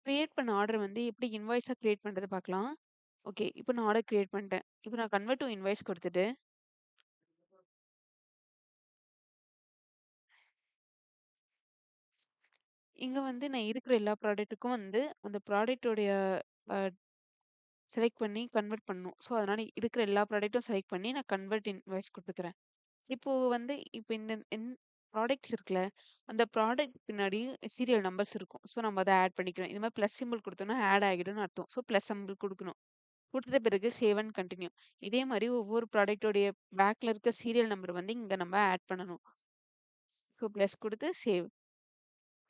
Create பண்ண order வந்து எப்படி இன்வாய்ஸா கிரியேட் பண்றது பார்க்கலாம். ஓகே. இப்போ நான் ஆர்டர் கிரியேட் பண்ணிட்டேன். இப்போ நான் கன்வெர்ட் டூ இன்வாய்ஸ் குடுத்துட்டு, இங்க வந்து நான் இருக்கிற எல்லா ப்ராடக்ட்டுக்கும் வந்து அந்த ப்ராடக்ட்டோடைய அ செலக்ட் பண்ணி கன்வெர்ட் பண்ணணும். ஸோ, அதனால இருக்கிற எல்லா ப்ராடக்ட்டும் செலக்ட் பண்ணி நான் கன்வெர்ட் இன்வாய்ஸ் குடுத்துக்கிறேன். இப்போ வந்து இப்ப இந்த ப்ராடக்ட்ஸ் இருக்குல்ல, அந்த ப்ராடக்ட் பின்னாடி சீரியல் நம்பர்ஸ் இருக்கும். ஸோ, நம்ம அத ஆட் பண்ணிக்கிறோம். இது மாரி பிளஸ் சிம்பல் குடுத்தோம்னா ஆட் ஆகிடும்னு அர்த்தம். ஸோ, பிளஸ் சிம்பல் குடுக்கணும். குடுத்த பிறகு சேவ் அண்ட் கன்டின்யூ. இதே மாரி ஒவ்வொரு ப்ராடக்ட்டோடைய பேக்ல இருக்க சீரியல் நம்பர் வந்து இங்க நம்ம ஆட் பண்ணணும். ஸோ, பிளஸ் குடுத்து சேவ்.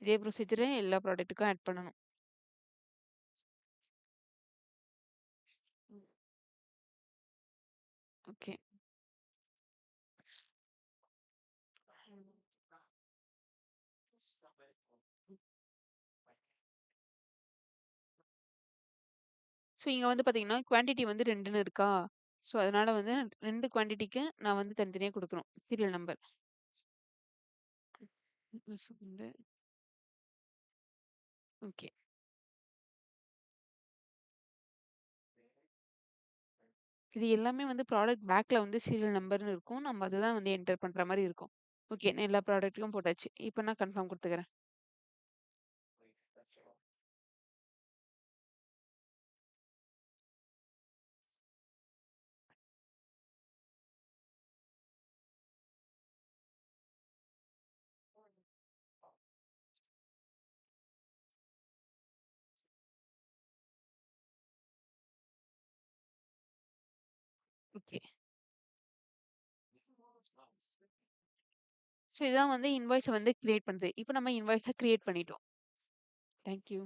இதே ப்ரொசீஜர எல்லா ப்ராடக்ட்டுக்கும் ஆட் பண்ணணும். ஓகே. ஸோ, இங்க வந்து பார்த்தீங்கன்னா, குவான்டிட்டி வந்து 2ன்னு இருக்கா? ஸோ, அதனால வந்து 2 குவான்டிட்டிக்கு நான் வந்து தனித்தனியா குடுக்கணும். Serial number. வந்து ஓகே. இது எல்லாமே வந்து ப்ராடக்ட் பேக்ல வந்து சீரியல் நம்பர்ன்னு இருக்கும். நம்ம அதுதான் வந்து என்டர் பண்ற மாரி இருக்கும். ஓகே. நான் எல்லா ப்ராடக்ட்டுக்கும் போட்டாச்சு. இப்ப நான் கன்ஃபார்ம் குடுத்துக்கிறேன். ஓகே. ஸோ இதான் வந்து இன்வாய்ஸ வந்து கிரியேட் பண்ணுது. இப்ப நம்ம இன்வாய்ஸ கிரியேட் பண்ணிட்டோம். Thank you.